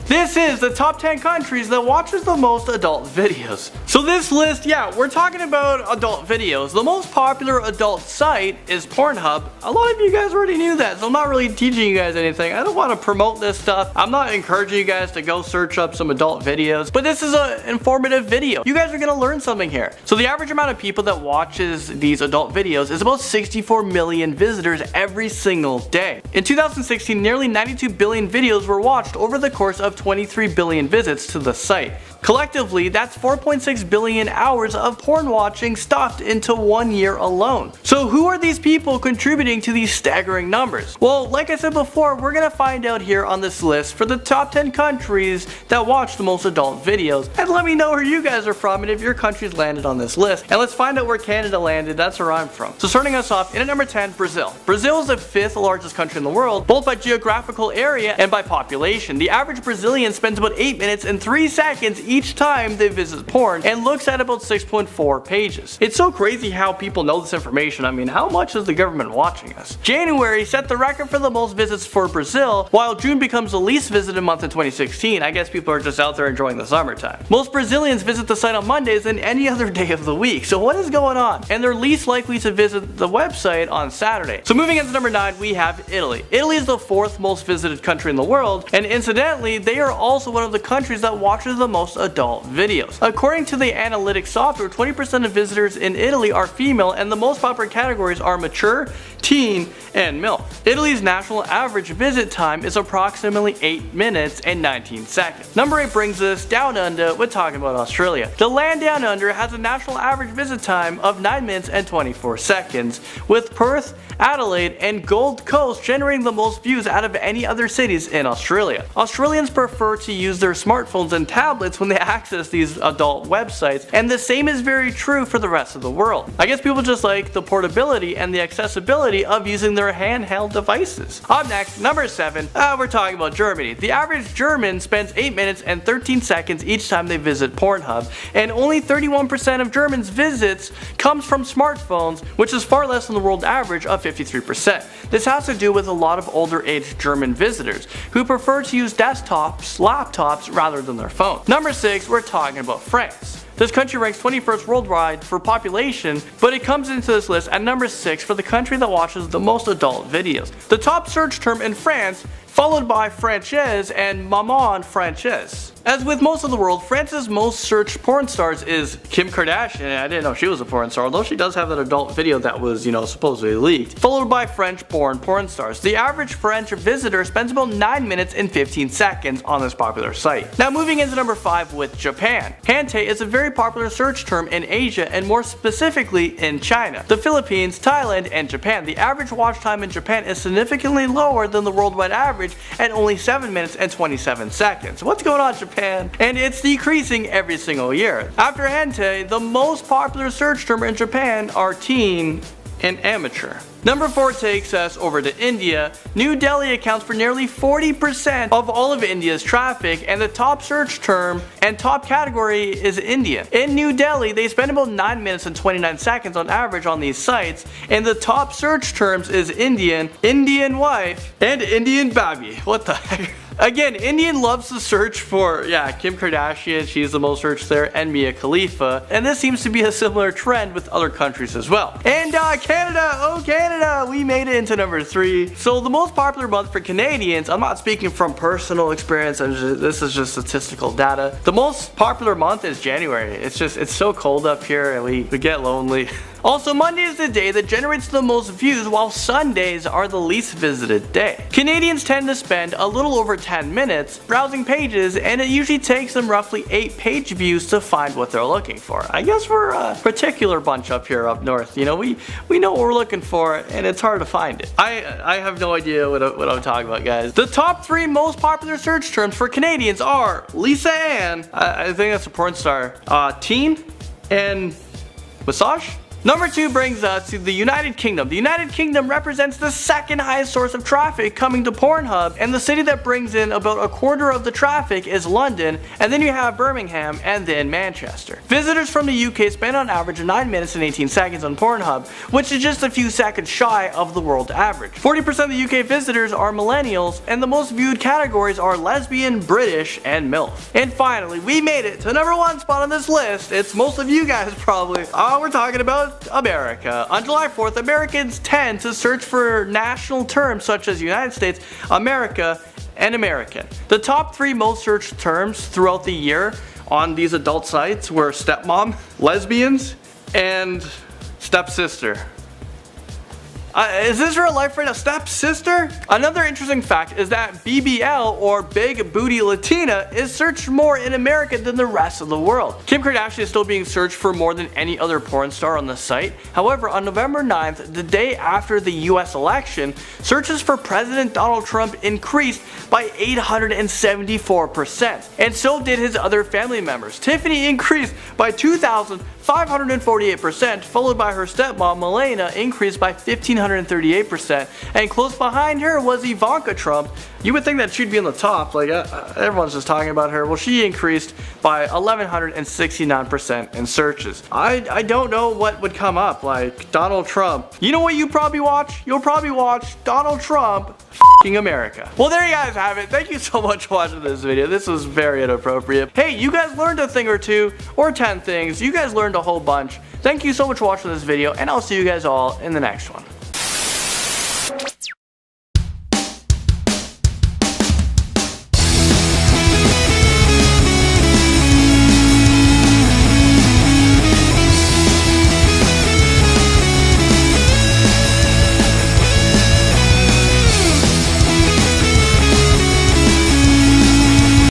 This is the top 10 countries that watches the most adult videos. So this list, yeah, we're talking about adult videos. The most popular adult site is Pornhub. A lot of you guys already knew that, so I'm not really teaching you guys anything. I don't want to promote this stuff. I'm not encouraging you guys to go search up some adult videos, but this is an informative video. You guys are gonna learn something here. So the average amount of people that watches these adult videos is about 64 million visitors every single day. In 2016, nearly 92 billion videos were watched over the course of 23 billion visits to the site. Collectively, that's 4.6 billion hours of porn watching stuffed into 1 year alone. So who are these people contributing to these staggering numbers? Well, like I said before, we're gonna find out here on this list for the top 10 countries that watch the most adult videos. And let me know where you guys are from and if your country's landed on this list. And let's find out where Canada landed, that's where I'm from. So starting us off, in at number 10, Brazil. Brazil is the 5th largest country in the world, both by geographical area and by population. The average Brazilian spends about 8 minutes and 3 seconds each time they visit porn and looks at about 6.4 pages. It's so crazy how people know this information. I mean, how much is the government watching us? January set the record for the most visits for Brazil, while June becomes the least visited month in 2016. I guess people are just out there enjoying the summertime. Most Brazilians visit the site on Mondays than any other day of the week. So what is going on? And they're least likely to visit the website on Saturday. So moving into number 9, we have Italy. Italy is the 4th most visited country in the world, and incidentally, they are also one of the countries that watches the most adult videos. According to the analytics software, 20% of visitors in Italy are female, and the most popular categories are mature, teen, and MILF. Italy's national average visit time is approximately 8 minutes and 19 seconds. Number 8 brings us down under. We're talking about Australia. The land down under has a national average visit time of 9 minutes and 24 seconds, with Perth, Adelaide, and Gold Coast generating the most views out of any other cities in Australia. Australians prefer to use their smartphones and tablets when they access these adult websites, and the same is very true for the rest of the world. I guess people just like the portability and the accessibility of using their handheld devices. Up next, number 7, we're talking about Germany. The average German spends 8 minutes and 13 seconds each time they visit Pornhub, and only 31% of Germans' visits comes from smartphones, which is far less than the world average of 53%. This has to do with a lot of older age German visitors who prefer to use desktops, laptops rather than their phone. Number 6, we're talking about France. This country ranks 21st worldwide for population, but it comes into this list at number 6 for the country that watches the most adult videos. The top search term in France, followed by Française and Maman Française. As with most of the world, France's most searched porn stars is Kim Kardashian. I didn't know she was a porn star, although she does have that adult video that was, supposedly leaked. Followed by French-born porn stars. The average French visitor spends about 9 minutes and 15 seconds on this popular site. Now moving into number 5 with Japan. Hantei is a very popular search term in Asia and more specifically in China, the Philippines, Thailand, and Japan. The average watch time in Japan is significantly lower than the worldwide average at only 7 minutes and 27 seconds. What's going on, Japan? And it's decreasing every single year. After Hantei, the most popular search term in Japan are teen and amateur. Number 4 takes us over to India. New Delhi accounts for nearly 40% of all of India's traffic, and the top search term and top category is Indian. In New Delhi, they spend about 9 minutes and 29 seconds on average on these sites, and the top search terms is Indian, Indian wife, and Indian baby. What the heck? Again, Indian loves to search for, Kim Kardashian, she's the most searched there, and Mia Khalifa, and this seems to be a similar trend with other countries as well. And Canada, we made it into number 3. So the most popular month for Canadians, I'm not speaking from personal experience, this is just statistical data. The most popular month is January. It's so cold up here and we get lonely. Also, Monday is the day that generates the most views, while Sundays are the least visited day. Canadians tend to spend a little over 10 minutes browsing pages, and it usually takes them roughly 8 page views to find what they're looking for. I guess we're a particular bunch up here up north. We know what we're looking for, and it's hard to find it. I have no idea what I'm talking about, guys. The top 3 most popular search terms for Canadians are Lisa Ann, I think that's a porn star, teen, and massage? Number 2 brings us to the United Kingdom. The United Kingdom represents the second highest source of traffic coming to Pornhub, and the city that brings in about a quarter of the traffic is London, and then you have Birmingham, and then Manchester. Visitors from the UK spend on average 9 minutes and 18 seconds on Pornhub, which is just a few seconds shy of the world average. 40% of the UK visitors are millennials, and the most viewed categories are lesbian, British, and MILF. And finally, we made it to number 1 spot on this list. It's most of you guys probably. We're talking about America. On July 4th, Americans tend to search for national terms such as United States, America, and American. The top 3 most searched terms throughout the year on these adult sites were stepmom, lesbians, and stepsister. Is this real life right now? Stepsister? Another interesting fact is that BBL, or Big Booty Latina, is searched more in America than the rest of the world. Kim Kardashian is still being searched for more than any other porn star on the site. However, on November 9th, the day after the US election, searches for President Donald Trump increased by 874%. And so did his other family members. Tiffany increased by 2,548%, followed by her stepmom Melania increased by 1,538%, and close behind her was Ivanka Trump. You would think that she'd be on the top, like everyone's just talking about her. Well, she increased by 1,169% in searches. I don't know what would come up, like Donald Trump. You know what you probably watch? You'll probably watch Donald Trump f***ing America. Well, there you guys have it. Thank you so much for watching this video. This was very inappropriate. Hey, you guys learned a thing or two, or 10 things. You guys learned a whole bunch. Thank you so much for watching this video, and I'll see you guys all in the next one.